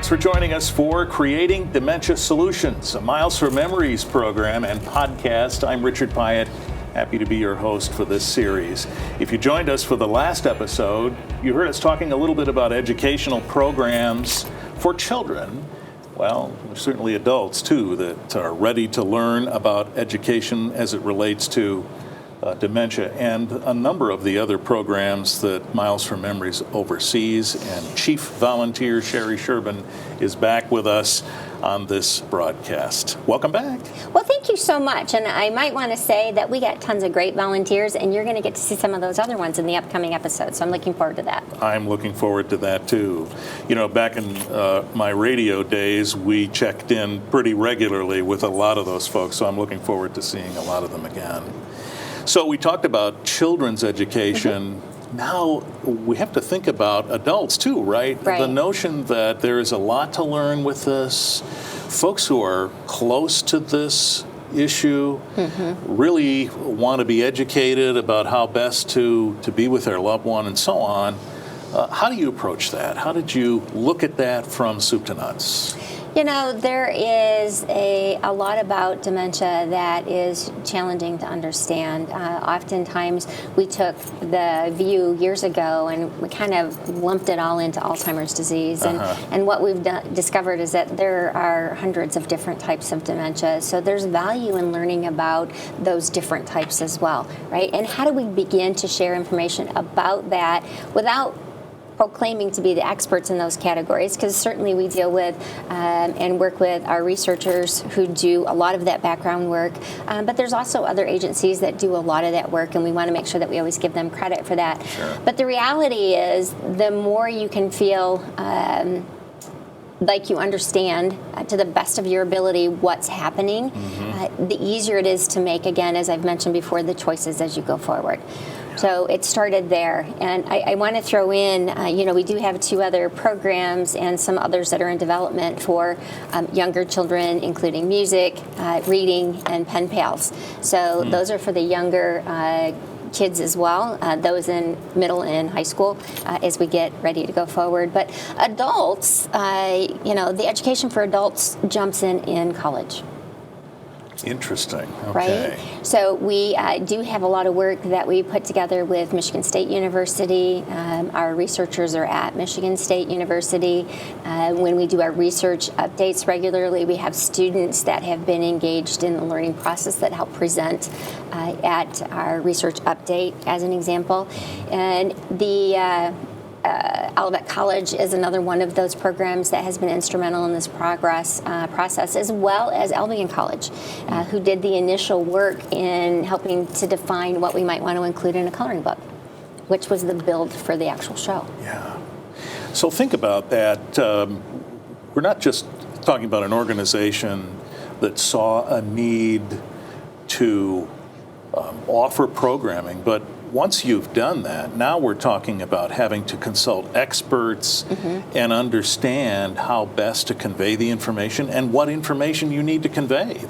Thanks for joining us for Creating Dementia Solutions, a Miles for Memories program and podcast. I'm Richard Pyatt, happy to be your host for this series. If you joined us for the last episode, you heard us talking a little bit about educational programs for children. Well, there's certainly adults, too, that are ready to learn about education as it relates to dementia, and a number of the other programs that Miles for Memories oversees. And Chief Volunteer Sherry Sherbin is back with us on this broadcast. Welcome back. Well, thank you so much. And I might want to say that we got tons of great volunteers, and you're going to get to see some of those other ones in the upcoming episode. So I'm looking forward to that. I'm looking forward to that, too. You know, back in my radio days, we checked in pretty regularly with a lot of those folks, so I'm looking forward to seeing a lot of them again. So we talked about children's education. Now we have to think about adults too, right? The notion that there is a lot to learn with this. Folks who are close to this issue really want to be educated about how best to be with their loved one and so on. How do you approach that? How did you look at that from soup to nuts? You know, there is a lot about dementia that is challenging to understand. Oftentimes, we took the view years ago and we kind of lumped it all into Alzheimer's disease. And what we've discovered is that there are hundreds of different types of dementia. So there's value in learning about those different types as well, right? And how do we begin to share information about that without proclaiming to be the experts in those categories, because certainly we deal with and work with our researchers who do a lot of that background work, but there's also other agencies that do a lot of that work, and we want to make sure that we always give them credit for that. But the reality is, the more you can feel like you understand to the best of your ability what's happening, the easier it is to make, again, as I've mentioned before, the choices as you go forward. So it started there. And I want to throw in, we do have 2 other programs and some others that are in development for younger children, including music, reading, and pen pals. So those are for the younger kids as well, those in middle and high school, as we get ready to go forward. But adults, the education for adults jumps in college. Interesting. Okay. Right? So we do have a lot of work that we put together with Michigan State University. Our researchers are at Michigan State University. When we do our research updates regularly, we have students that have been engaged in the learning process that help present at our research update, as an example. And the Olivet College is another one of those programs that has been instrumental in this process, as well as Albion College, who did the initial work in helping to define what we might want to include in a coloring book, which was the build for the actual show. Yeah. So think about that. We're not just talking about an organization that saw a need to offer programming, but once you've done that, now we're talking about having to consult experts and understand how best to convey the information and what information you need to convey.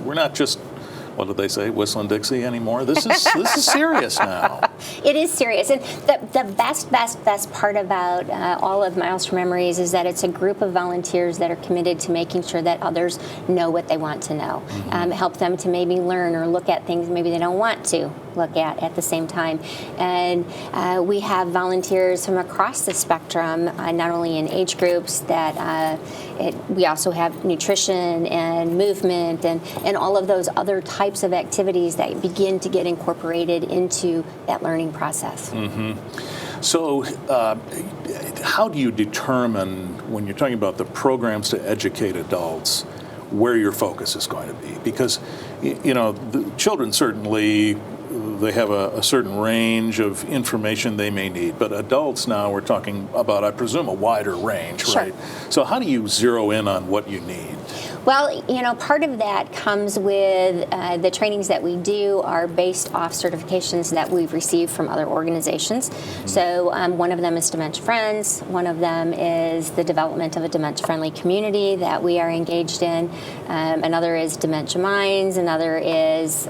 We're not just, what did they say, whistling Dixie anymore? This is serious now. It is serious. And the best part about all of Miles for Memories is that it's a group of volunteers that are committed to making sure that others know what they want to know. Help them to maybe learn or look at things maybe they don't want to look at the same time. And we have volunteers from across the spectrum, not only in age groups, that we also have nutrition and movement and all of those other types of activities that begin to get incorporated into that learning process. So how do you determine, when you're talking about the programs to educate adults, where your focus is going to be? Because, the children certainly, they have a certain range of information they may need, but adults now, we're talking about, I presume, a wider range, right? So how do you zero in on what you need? Well, part of that comes with the trainings that we do are based off certifications that we've received from other organizations. So one of them is Dementia Friends. One of them is the development of a dementia-friendly community that we are engaged in. Another is Dementia Minds. Another is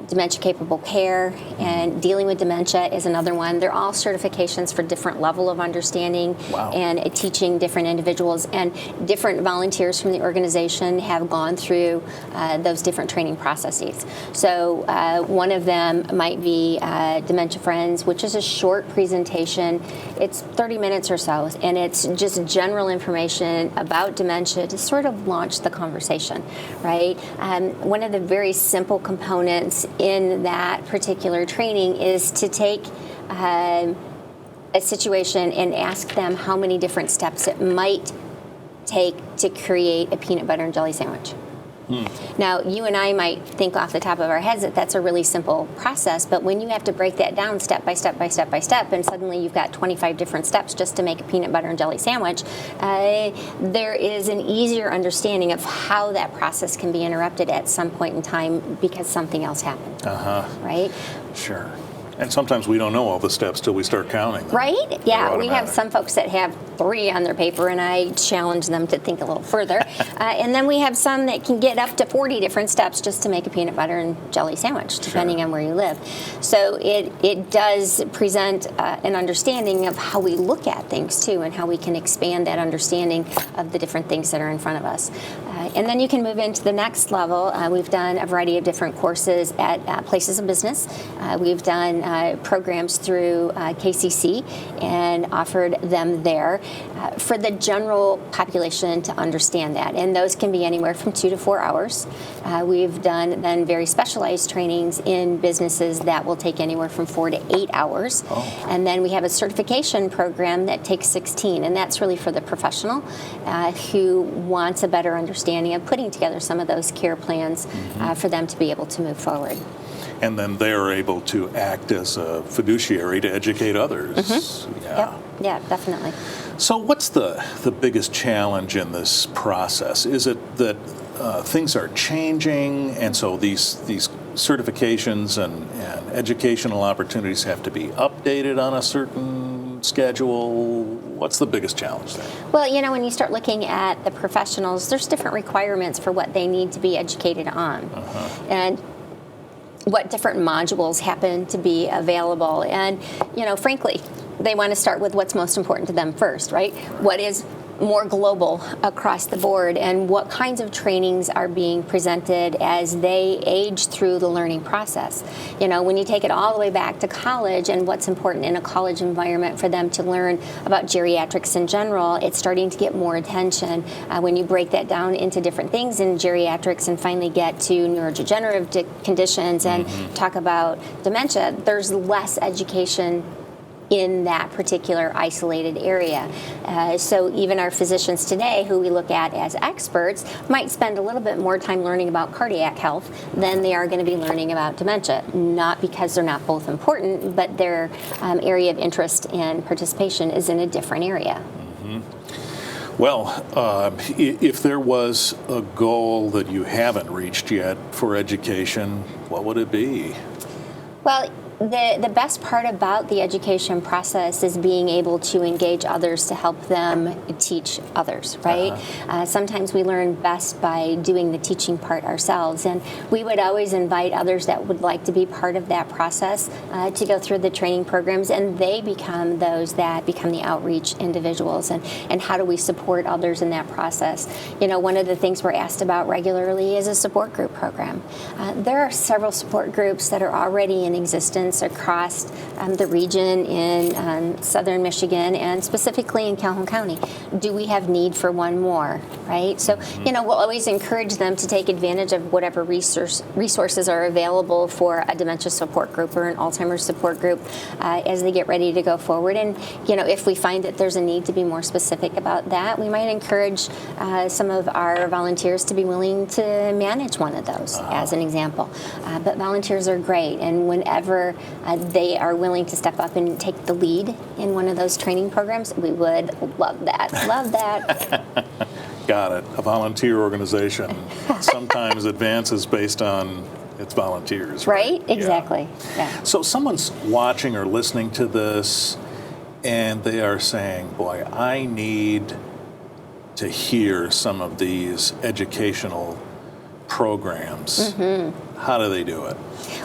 dementia-capable care, and dealing with dementia is another one. They're all certifications for different level of understanding. Wow. And teaching different individuals, and different volunteers from the organization have gone through those different training processes. So one of them might be Dementia Friends, which is a short presentation. It's 30 minutes or so, and it's just general information about dementia to sort of launch the conversation, right? One of the very simple components in that particular training is to take a situation and ask them how many different steps it might take to create a peanut butter and jelly sandwich. Now, you and I might think off the top of our heads that that's a really simple process, but when you have to break that down step by step by step by step, and suddenly you've got 25 different steps just to make a peanut butter and jelly sandwich, there is an easier understanding of how that process can be interrupted at some point in time because something else happened. Right? Sure. And sometimes we don't know all the steps till we start counting them. Right? Yeah, we have some folks that have 3 on their paper, and I challenge them to think a little further. And then we have some that can get up to 40 different steps just to make a peanut butter and jelly sandwich, depending on where you live. So it does present an understanding of how we look at things, too, and how we can expand that understanding of the different things that are in front of us. And then you can move into the next level. We've done a variety of different courses at places of business. We've done programs through KCC and offered them there for the general population to understand that. And those can be anywhere from 2 to 4 hours. We've done then very specialized trainings in businesses that will take anywhere from 4 to 8 hours. And then we have a certification program that takes 16, and that's really for the professional who wants a better understanding of putting together some of those care plans for them to be able to move forward. And then they're able to act as a fiduciary to educate others. Yeah, definitely. So what's the biggest challenge in this process? Is it that things are changing, and so these certifications and educational opportunities have to be updated on a certain schedule? What's the biggest challenge there? Well, when you start looking at the professionals, there's different requirements for what they need to be educated on. And what different modules happen to be available. And, frankly, they want to start with what's most important to them first, right? What is more global across the board, and what kinds of trainings are being presented as they age through the learning process. When you take it all the way back to college and what's important in a college environment for them to learn about geriatrics in general, it's starting to get more attention. When you break that down into different things in geriatrics and finally get to neurodegenerative conditions and talk about dementia, there's less education in that particular isolated area. So even our physicians today, who we look at as experts, might spend a little bit more time learning about cardiac health than they are going to be learning about dementia. Not because they're not both important, but their area of interest and participation is in a different area. Well, if there was a goal that you haven't reached yet for education, what would it be? Well, the best part about the education process is being able to engage others to help them teach others, right? Sometimes we learn best by doing the teaching part ourselves, and we would always invite others that would like to be part of that process to go through the training programs, and they become those that become the outreach individuals. And how do we support others in that process? One of the things we're asked about regularly is a support group program. There are several support groups that are already in existence across the region in southern Michigan and specifically in Calhoun County. Do we have need for one more, right? So, we'll always encourage them to take advantage of whatever resources are available for a dementia support group or an Alzheimer's support group as they get ready to go forward. And, if we find that there's a need to be more specific about that, we might encourage some of our volunteers to be willing to manage one of those, as an example. But volunteers are great, and whenever they are willing to step up and take the lead in one of those training programs, we would love that. Love that. Got it. A volunteer organization sometimes advances based on its volunteers. Right? Exactly. Yeah. So someone's watching or listening to this, and they are saying, boy, I need to hear some of these educational programs. how do they do it?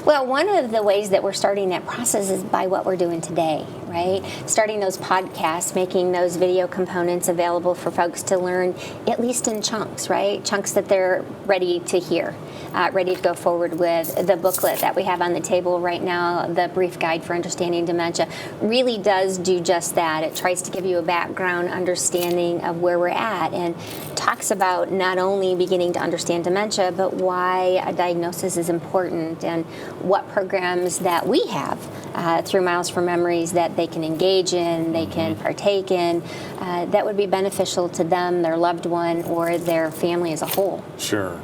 Well, one of the ways that we're starting that process is by what we're doing today, right? Starting those podcasts, making those video components available for folks to learn, at least in chunks, right? Chunks that they're ready to hear, ready to go forward with. The booklet that we have on the table right now, the Brief Guide for Understanding Dementia, really does do just that. It tries to give you a background understanding of where we're at and talks about not only beginning to understand dementia, but why a diagnosis is important and what programs that we have through Miles for Memories that they can engage in, they can partake in, that would be beneficial to them, their loved one, or their family as a whole. Sure.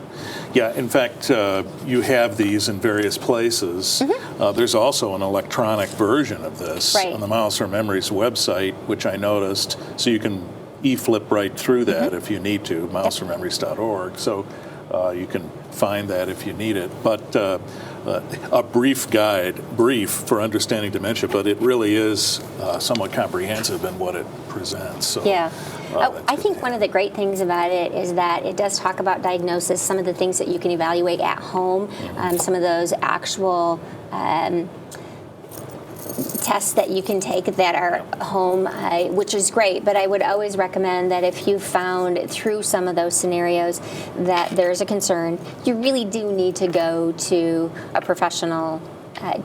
Yeah, in fact, you have these in various places. There's also an electronic version of this on the Miles for Memories website, which I noticed, so you can e-flip right through that if you need to, MilesForMemories.org. So you can find that if you need it. But a brief guide, brief for understanding dementia, but it really is somewhat comprehensive in what it presents. So, yeah. I think one of the great things about it is that it does talk about diagnosis, some of the things that you can evaluate at home, some of those actual tests that you can take that are home, which is great, but I would always recommend that if you found through some of those scenarios that there's a concern, you really do need to go to a professional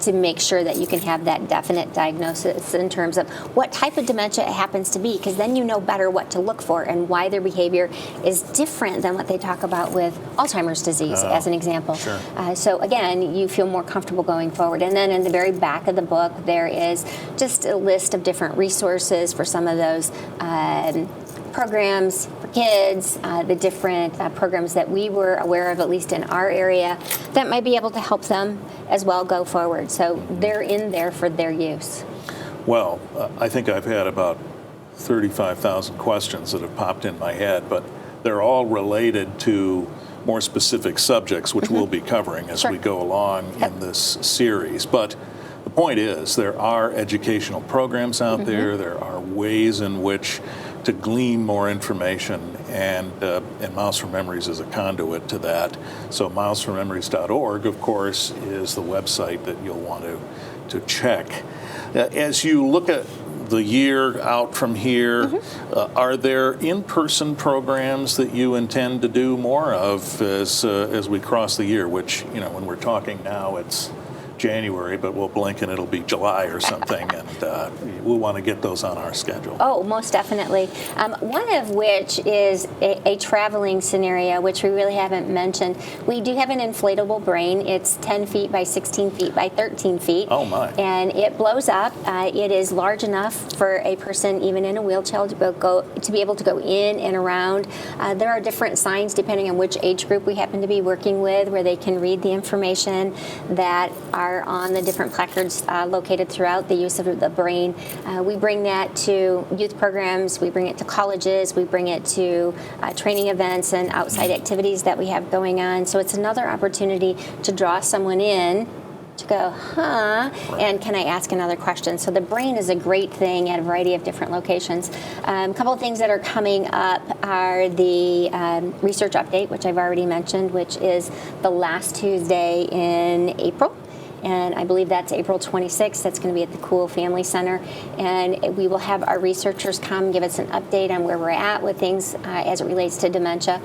to make sure that you can have that definite diagnosis in terms of what type of dementia it happens to be, because then you know better what to look for and why their behavior is different than what they talk about with Alzheimer's disease, as an example. Sure. So again, you feel more comfortable going forward. And then in the very back of the book, there is just a list of different resources for some of those programs for kids, the different programs that we were aware of, at least in our area, that might be able to help them as well go forward. So they're in there for their use. Well, I think I've had about 35,000 questions that have popped in my head, but they're all related to more specific subjects, which we'll be covering as we go along in this series. But the point is, there are educational programs out there. There are ways in which to glean more information, and Miles for Memories is a conduit to that. So MilesForMemories.org, of course, is the website that you'll want to check. As you look at the year out from here, are there in-person programs that you intend to do more of as we cross the year, which, you know, when we're talking now, it's January, but we'll blink and it'll be July or something, and we'll want to get those on our schedule. Oh, most definitely. One of which is a traveling scenario, which we really haven't mentioned. We do have an inflatable brain. It's 10 feet by 16 feet by 13 feet. Oh, my. And it blows up. It is large enough for a person, even in a wheelchair, to be able to go in and around. There are different signs, depending on which age group we happen to be working with, where they can read the information that are on the different placards located throughout the use of the brain. We bring that to youth programs, we bring it to colleges, we bring it to training events and outside activities that we have going on. So it's another opportunity to draw someone in to go, and can I ask another question? So the brain is a great thing at a variety of different locations. A couple of things that are coming up are the research update, which I've already mentioned, which is the last Tuesday in April. And I believe that's April 26th. That's going to be at the Cool Family Center. And we will have our researchers come give us an update on where we're at with things as it relates to dementia.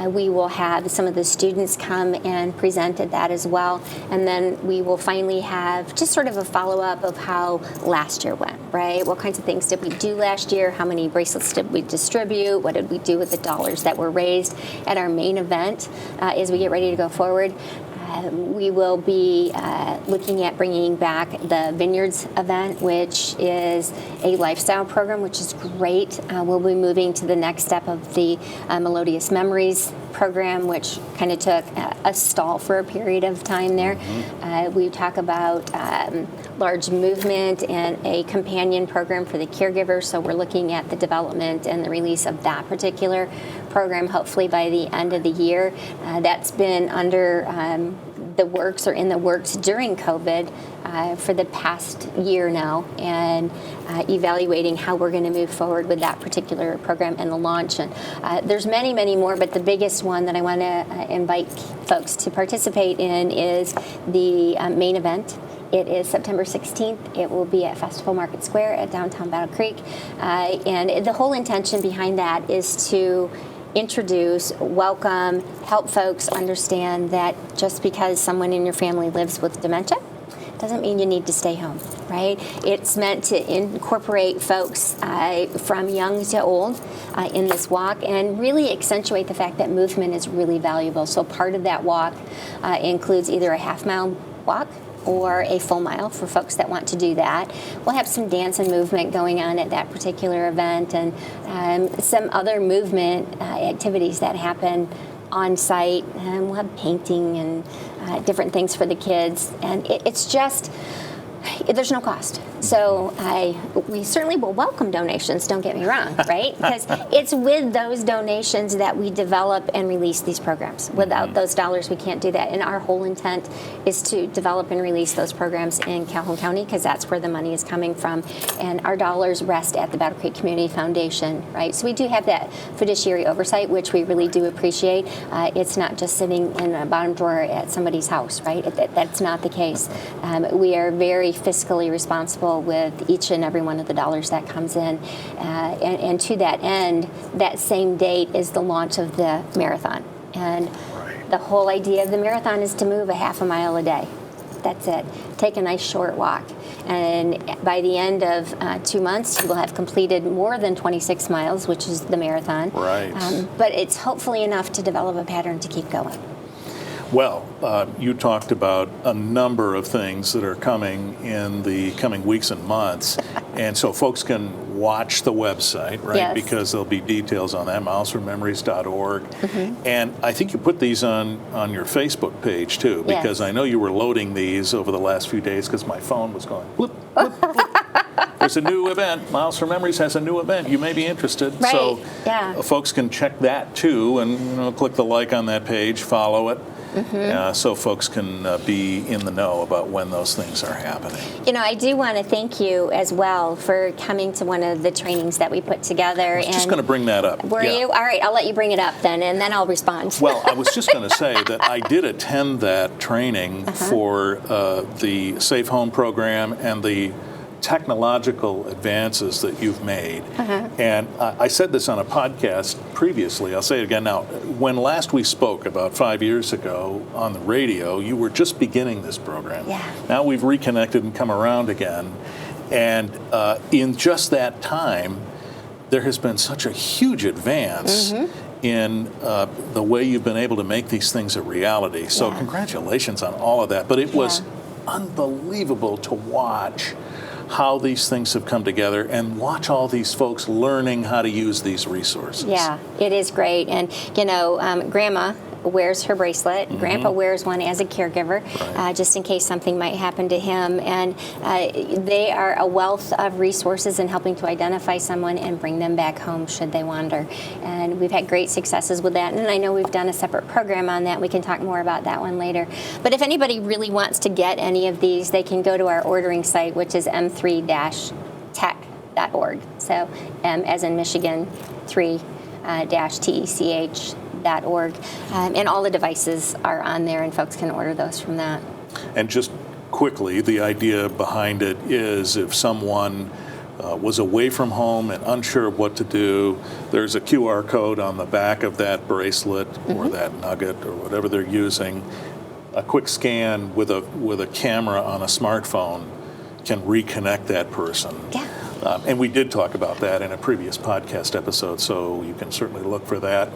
We will have some of the students come and present at that as well. And then we will finally have just sort of a follow-up of how last year went, right? What kinds of things did we do last year? How many bracelets did we distribute? What did we do with the dollars that were raised at our main event as we get ready to go forward? We will be looking at bringing back the Vineyards event, which is a lifestyle program, which is great. We'll be moving to the next step of the Melodious Memories program, which kind of took a stall for a period of time there. We talk about large movement and a companion program for the caregivers, so we're looking at the development and the release of that particular program, hopefully by the end of the year. That's been under the works or in the works during COVID for the past year now, and evaluating how we're going to move forward with that particular program and the launch. And there's many, many more, but the biggest one that I want to invite folks to participate in is the main event. It is September 16th. It will be at Festival Market Square at downtown Battle Creek. And the whole intention behind that is to introduce, welcome, help folks understand that just because someone in your family lives with dementia doesn't mean you need to stay home, right? It's meant to incorporate folks from young to old in this walk and really accentuate the fact that movement is really valuable. So part of that walk includes either a half-mile walk or a full mile for folks that want to do that. We'll have some dance and movement going on at that particular event, and some other movement activities that happen on site. We'll have painting and different things for the kids, and it's just, there's no cost. So we certainly will welcome donations, don't get me wrong, right? Because it's with those donations that we develop and release these programs. Without those dollars, we can't do that. And our whole intent is to develop and release those programs in Calhoun County, because that's where the money is coming from. And our dollars rest at the Battle Creek Community Foundation, right? So we do have that fiduciary oversight, which we really do appreciate. It's not just sitting in a bottom drawer at somebody's house, right? That's not the case. We are very fiscally responsible with each and every one of the dollars that comes in. And to that end, that same date is the launch of the marathon. And the whole idea of the marathon is to move a half a mile a day. That's it. Take a nice short walk. And by the end of 2 months, you will have completed more than 26 miles, which is the marathon. Right. But it's hopefully enough to develop a pattern to keep going. Well, you talked about a number of things that are coming in the coming weeks and months, and so folks can watch the website, right? Yes. Because there'll be details on that, MilesForMemories.org. And I think you put these on your Facebook page, too, because I know you were loading these over the last few days because my phone was going, blip, blip, blip. There's a new event. Miles for Memories has a new event. You may be interested. Right. So Yeah. Folks can check that, too, and click the like on that page, follow it. So folks can be in the know about when those things are happening. You know, I do want to thank you as well for coming to one of the trainings that we put together. I was just going to bring that up. Were you? All right, I'll let you bring it up then, and then I'll respond. Well, I was just going to say that I did attend that training for the Safe Home program and the technological advances that you've made. And I said this on a podcast previously, I'll say it again now. When last we spoke about 5 years ago on the radio, you were just beginning this program. Now we've reconnected and come around again. And in just that time, there has been such a huge advance in the way you've been able to make these things a reality. So congratulations on all of that. But it was unbelievable to watch how these things have come together and watch all these folks learning how to use these resources. Yeah, it is great. And, you know, Grandma wears her bracelet. Grandpa wears one as a caregiver, just in case something might happen to him. And they are a wealth of resources in helping to identify someone and bring them back home should they wander. And we've had great successes with that. And I know we've done a separate program on that. We can talk more about that one later. But if anybody really wants to get any of these, they can go to our ordering site, which is m3-tech.org. So M as in Michigan, 3-tech.org. And all the devices are on there, and folks can order those from that. And just quickly, the idea behind it is if someone was away from home and unsure of what to do, there's a QR code on the back of that bracelet or that nugget or whatever they're using. A quick scan with a camera on a smartphone can reconnect that person. And we did talk about that in a previous podcast episode, so you can certainly look for that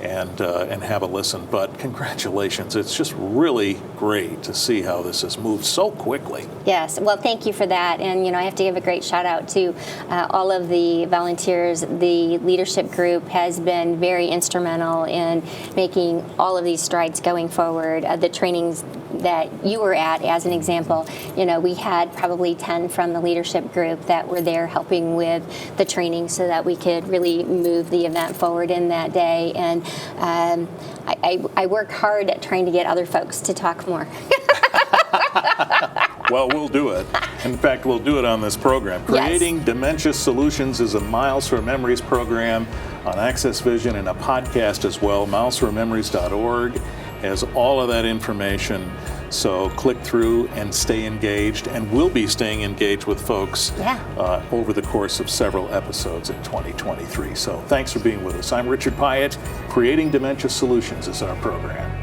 and have a listen. But congratulations. It's just really great to see how this has moved so quickly. Yes. Well, thank you for that. And, you know, I have to give a great shout out to all of the volunteers. The leadership group has been very instrumental in making all of these strides going forward. The trainings that you were at, as an example, we had probably 10 from the leadership group that were there helping with the training so that we could really move the event forward in that day. And I work hard at trying to get other folks to talk more. Well, we'll do it. In fact, we'll do it on this program. Creating Dementia Solutions is a Miles for Memories program on Access Vision and a podcast as well. MilesForMemories.org has all of that information. So click through and stay engaged, and we'll be staying engaged with folks over the course of several episodes in 2023. So thanks for being with us. I'm Richard Pyatt. Creating Dementia Solutions is our program.